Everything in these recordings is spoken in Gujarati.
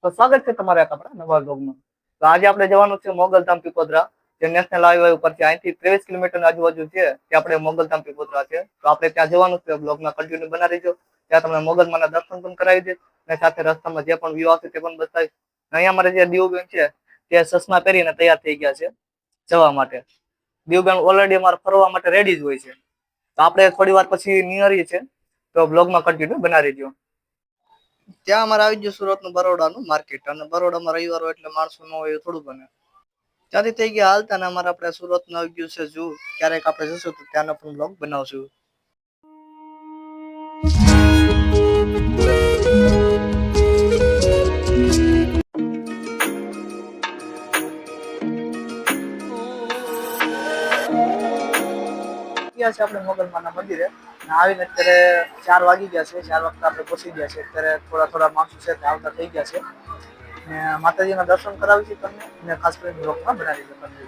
તો સ્વાગત છે તમારે આપણા નવા બ્લોગમાં. તો આજે આપણે જવાનું છે મોગલધામ પીપોદરા, જે નેશનલ હાઈવે ઉપર છે. અહીંથી 23 કિલોમીટર આજુબાજુ છે ત્યાં આપણે મોગલધામ પીપોદરા છે. તો આપણે ત્યાં જવાનું છે. બ્લોગમાં કન્ટિન્યુ બના રહીજો. ત્યાં તમને મોગલમાના દર્શન પણ કરાવી દે અને સાથે રસ્તામાં જે પણ વ્યૂ આવશે તે પણ બતાવીશ. અહીંયા અમારે જે દીવબેન છે તે ચશ્મા પહેરીને તૈયાર થઈ ગયા છે જવા માટે. દીવબેન ઓલરેડી અમારે ફરવા માટે રેડી જ હોય છે. તો આપણે થોડી વાર પછી નિયરીએ છે, તો બ્લોગમાં કન્ટિન્યુ બના રહીજો. ત્યાં અમારે આવી ગયું સુરતનું બરોડાનું માર્કેટ, અને બરોડામાં રવિવાર હોય એટલે માણસો ન હોય થોડું બને. ત્યાંથી થઈ ગયા હાલતા ને અમારે આપણે સુરતનું આવી ગયું છે ઝૂ. ક્યારેક આપણે જશું તો ત્યાંનો પણ બ્લોગ બનાવશું. છે આપણે મોગલમાના મંદિરે આવીને અત્યારે 4 વાગી ગયા છે. 4 વાગતા આપણે પહોંચી ગયા છે. અત્યારે થોડા માણસો છે તે આવતા થઈ ગયા છે. ને માતાજીના દર્શન કરાવીશું તમને, અને ખાસ કરીને બ્લોગમાં બનાવી દો તમને.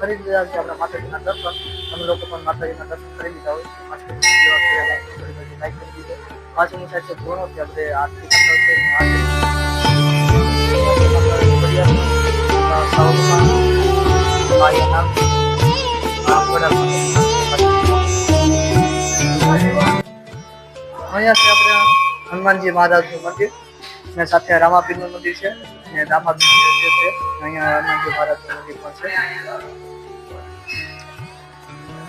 કરી દીધા છે આપણા માતાજીના દર્શન. તમે લોકો પણ માતાજીના દર્શન કરી લીધા હોય. લાઈક કરી દીધો. પાછળની સાઈડ છે ધોરણો, ત્યાં બધે આરતી કરતા છે. અહીંયા છે આપણે હનુમાનજી મહારાજનું મંદિર, ને સાથે રામાપીરનું મંદિર છે, ને દામાપીરનું મંદિર છે. અહીંયા હનુમાનજી મહારાજનું મંદિર પણ છે.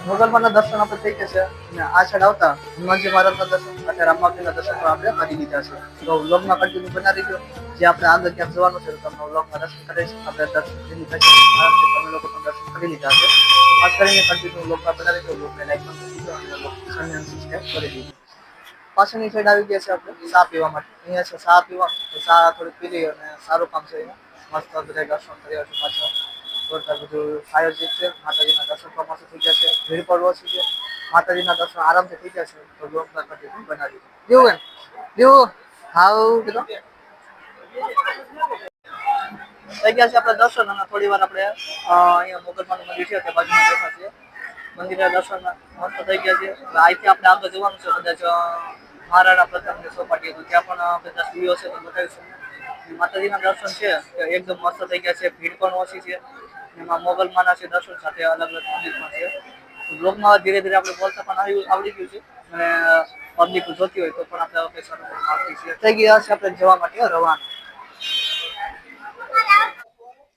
મોગલમાના દર્શન આપણે થઈ જશે, અને આ સાઈડ આવતા હનુમાનજી મહારાજના દર્શન સાથે રામાપીરના દર્શન પણ આપણે કરી લીધા છે. તો વ્લોગમાં કન્ટિન્યુ બનાવી દીધો. જે આપણે આગળ ક્યાંક જવાનું છે તો તમને વ્લોગમાં દર્શન કરીશ. આપણે દર્શન કરી લીધા છે, આરામથી તમે લોકો પણ દર્શન કરી લીધા છે. ખાસ કરીને કન્ટિન્યુ વ્લોગમાં બનાવી દીધો. વ્લોગને લાઈક પણ કરી દીધો અને લોકેશનને સબસ્ક્રાઈબ કરી દીધો. પાછળની સાઈડ આવી ગયા છે આપણે ચા પીવા માટે. અહીંયા છે ચા પીવાનું, તો ચા થોડી પી લઈએ અને સારું કામ છે. અહીંયા મસ્ત બધા દર્શન કર્યા છે. પાછળ બધું આયોજિત છે. માતાજીના દર્શન પણ મસ્ત થઈ ગયા છે. ભીડ પણ ઓછી છે. માતાજીના દર્શન આરામથી થઈ ગયા છે. તો બ્લોગમાં કન્ટિન્યુ બનાવી દીધો. દેવું દેવું હાવ કીધો થઈ ગયા છે આપણે દર્શન, અને થોડી વાર આપણે અહીંયા મોગલમાનું મંદિર છે તે બાજુમાં બેઠા છીએ. મંદિરના દર્શન મસ્ત થઈ ગયા છે. અહીંથી આપણે આગળ જવાનું છે. કદાચ મહારાણા પ્રતાપની ચોપાટી હતું, ત્યાં પણ બધા સ્ત્રીઓ છે તો બતાવીશું. માતાજીના દર્શન છે એકદમ મસ્ત થઈ ગયા છે. ભીડ પણ ઓછી છે. એમાં મોગલમાના છે દર્શન સાથે અલગ અલગ મંદિર પણ છે. બ્લોગમાં ધીરે ધીરે આપણે બોલતા પણ આવડી ગયું છે, અને પબ્લિક જોતી હોય તો પણ આપણે લોકેશન આવતી છે. થઈ ગયા છે આપણે જવા માટે રવાના.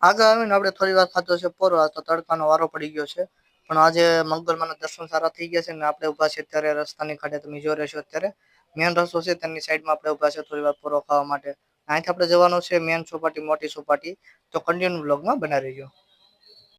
આગળ આવીને આપણે થોડી વાર ખાધો છે પોરો, તો તડકાનો વારો પડી ગયો છે. પણ આજે મોગલમાના દર્શન સારા થઈ ગયા છે, ને આપણે ઊભા છે અત્યારે રસ્તાની ખાડે. તમે જોઈ રહ્યા છો અત્યારે મેન રસ્તો છે તેની સાઈડમાં આપણે ઊભા છે થોડી વાર પોરો ખાવા માટે. અહીંથી આપણે જવાનું છે મેન ચોપાટી, મોટી ચોપાટી. તો કન્ટિન્યુ બ્લોગમાં બનાવી રહીજો.